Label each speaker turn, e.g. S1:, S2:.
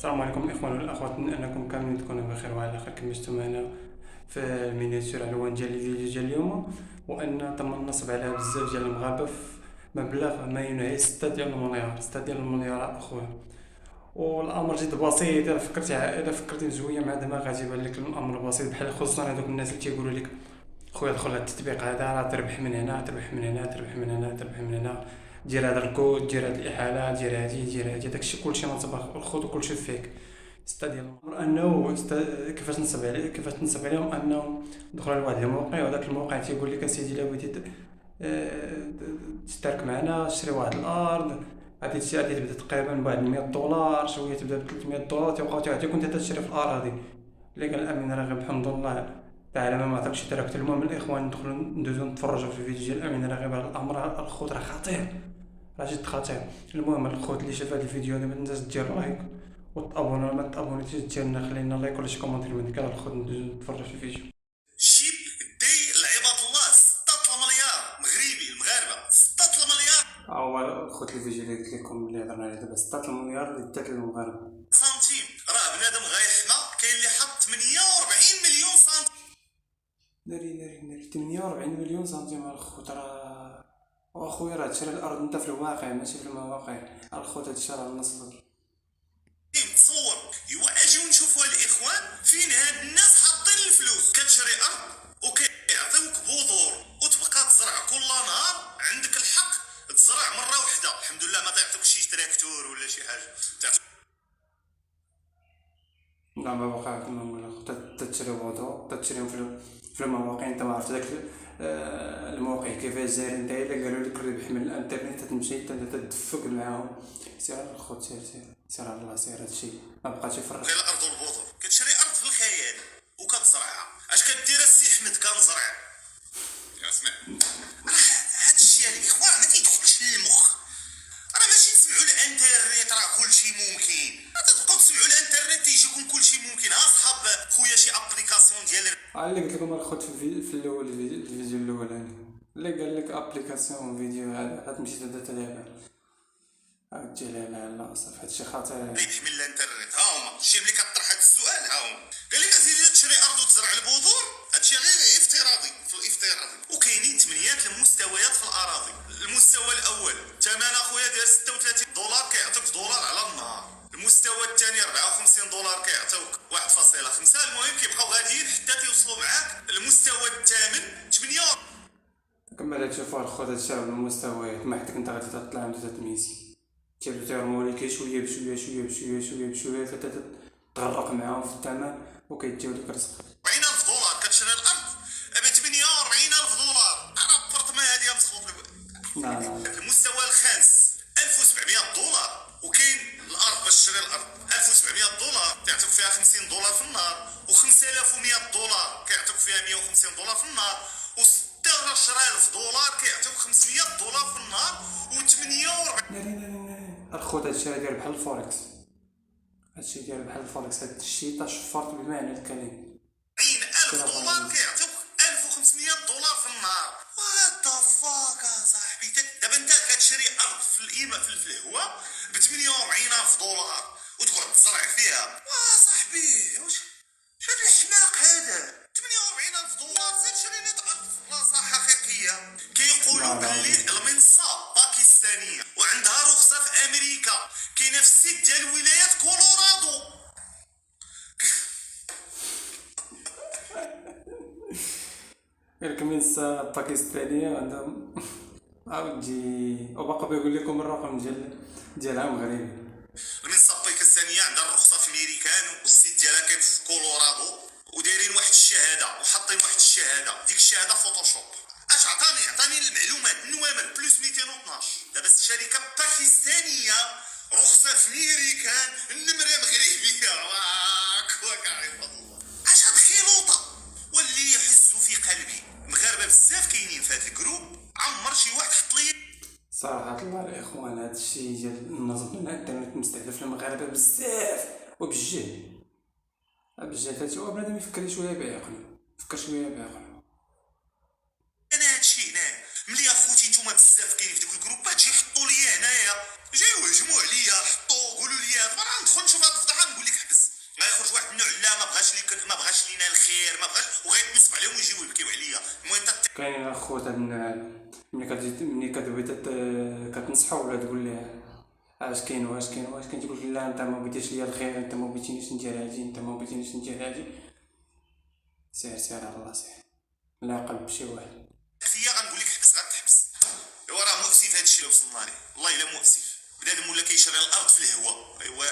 S1: السلام عليكم الإخوان والأخوات، نتمنى أنكم كاملين تكونوا بخير وعلى خير كما شفتوا معنا في المينياتير عنوان ديال الفيديو ديال اليوم. وأن تم النصب على بزاف ديال المغاربة في مبلغ ما يناهز 6 ديال المليار، 6 ديال المليار أخويا. والأمر جد بسيط، إلا فكرتي بزوية مع دماغ غادي يبان لك الأمر بسيط، بحال خصوصا هذوك الناس اللي تيقولوا لك خويا دخل هاد التطبيق هذا راه تربح من هنا، تربح من هنا، تربح من هنا، تربح من هنا، دير هذا الكود، دير هاد الإحالة، دير هادي دير هادي، داكشي كلشي نصب الخوت وكلشي فيك. ستة ديال الامر انه كيفاش تنصب عليهم انهم دخلوا لواحد الموقع، وهذاك الموقع تيقول لك اسيدي الا بغيتي تشترك معنا شري واحد الارض، غادي تبدا تقريبا بواحد 100 دولار، شويه تبدا ب 300 دولار، تيبقاو تيعطيك وانت تشري في الاراضي. اللي قال الامين راغب الحمد لله تعالى ما عطاكش تراكت. المهم الاخوان ندخلوا ندوزو نتفرجوا في الفيديو ديال الامين راغب. هذا الامر الخوت راه خطير، راه جد خطير. المهم الخوت اللي شاف هذا الفيديو هذا ما تنساش دير لايك وتابونا، ما تابونيتيش دير لنا خلينا لايك ولا شي كومونتير من كذا. الخوت ندوزو نتفرجوا في الفيديو.
S2: شيب دي لعباد الله 6 المليار مغربي المغاربه 6 المليار
S1: هو الخوت الفيديو اللي قلت لكم اللي هضرنا عليه دابا 6 المليار اللي دات للمغاربه.
S2: سنتيم. راه بنادم غيحنا كاين اللي حط 48 مليون سنتيم.
S1: ناري 48 مليون سنتيم الخوت. راه واخويا راه تشري الارض انت في الواقع ماشي في المواقع. الخوت هادشي راه النصب.
S2: تصور ايوا اجيو نشوفوا الاخوان فين هاد الناس حاطين الفلوس. كتشري ارض وكيعطيوك بذور وتبقى تزرع كل نهار. عندك الحق تزرع مره واحده الحمد لله، ما تعطيوك شي تراكتور ولا شي حاجه.
S1: لا ما بقى كما نقول اخو تشري وضو تشريهم في المواقع. انت ما عرفت داك الموقع كيفاش داير انت، الا قالوا لك الربح من الانترنت تمشي تدفق معاهم. سير الخوت سير على الله، سير هادشي ما بقاش يفرق.
S2: غير الارض والبذور كتشري ارض في الخيال وكتزرعها. اش كدير السي احمد كنزرع يا اسمع. هاد الشيء الاخوان ما تيدخلش للمخ. راه ماشي تسمعوا الانترنت راه كلشي ممكن، ما تبقاو تسمعوا الانترنت تيجيكم كلشي ممكن. ها صحاب خويا شي ابليكاسيون ديال
S1: اللي قلت لكم الخوت في الاول الفيديو الاولاني اللي قال لك ابليكاسيون فيديو هذا تمشي تبدا تلعبها تجي لا صافي هادشي خطير.
S2: ربح من الانترنت. ها هما الشيء اللي كطرح هاد السؤال ها هما. قال لك اسيدي تشري ارض وتزرع البذور. هادشي غير افتراضي في الافتراضي، وكاينين 8 المستويات في الاراضي. المستوى الاول ثمن اخويا ديال 36 دولار كيعطيك دولار على النهار. المستوى الثاني 54 دولار كيعطيوك 1.5. المهم كيبقاو غاديين حتى توصلوا معاك المستوى الثامن 8.
S1: كما تشوفوا الخوت هادشي راه المستويات ما حدك انت غادي تطلع وانت تميسي تبدا تيرموا لك شويه بشويه شويه بشويه شويه بشويه حتى تغرق معاهم في الثمن وكيديو لك رزق.
S2: 40000 دولار كتشري الارض ب 48000 دولار. راه البرطمه هذه مسخوط.
S1: لا
S2: المستوى الخامس 1700 دولار. وكاين الارض باش تشري الارض 1700 دولار تعطيك فيها 50 دولار في النهار، و5100 دولار كيعطيك فيها 150 دولار في النهار، و16000 دولار كيعطيوك 500 دولار في النهار، و48.
S1: ناري الخوت هادشي راه داير بحال الفوركس. هادشي داير بحال الفوركس. هادشي تشفرت بمعنى الكلمه.
S2: 40000 دولار كيعطيوك 1500 دولار في النهار. وات ذا فاك صاحبي. دابا انت كتشري ارض في القيمه في الهواء ب 48000 دولار وتقعد تزرع فيها. صاحبي واش هاد الحماق هذا 48000 دولار زيد شري لي ارض في بلاصه حقيقيه. كيقولوا باللي المنصه باكستانيه وعندها رخصه في امريكا، كاينه في 6 ديال ولايات كولورادو.
S1: الكنيسة باكستانية عندهم عاودي وباقا بيقول لكم الرقم ديالها مغربي.
S2: المنصه الباكستانيه عندها الرخصه في ميريكان، والسيت ديالها كاين في كولورادو، ودايرين واحد الشهاده وحاطين واحد الشهاده. ديك الشهاده فوتوشوب. اش عطاني المعلومات النوامر بلس 212. دابا الشركه باكستانيه رخصه في ميريكان النمره مغربيه. واك عباد الله اش هاد خلوطه. واللي يحس في قلبي مغاربه بزاف كاينين في هذا الجروب. عمر شي واحد حط لي
S1: صراحة الله الإخوان هادشي ديال النصب من الانترنت مستهدف المغاربة بزاف وبالجهل. هادشي هو بنادم يفكر شوية بعقلو، يفكر شوية بعقلو.
S2: انا هادشي هنا ملي اخوتي نتوما بزاف كاينين في ديك الجروبات جي حطوا لي هنايا، جيو هجموا عليا حطوا قولوا لي ما ندخل نشوف هاد الفضحه نقول واحد النوع لا ما بغاش لينا الخير، ما بغاش، وغيتنصب عليهم ويجيو يبكيو عليا. المهم
S1: كاين اخوت هاد النوع هذا، ملي كتبغي كتنصحو ولا تقول ليه اش كاين واش كاين واش كاين، تقول لك لا انت ما بغيتيش ليا الخير، انت ما بغيتينيش ندير هادي، انت ما بغيتينيش ندير هادي. سير على الله سير، لا قلب شي واحد.
S2: فيا غنقول لك حبس غتحبس. ايوا راه مؤسف هادشي اللي وصلنا ليه، والله الا مؤسف. بنادم ولا كيشري الارض في الهواء. ايوا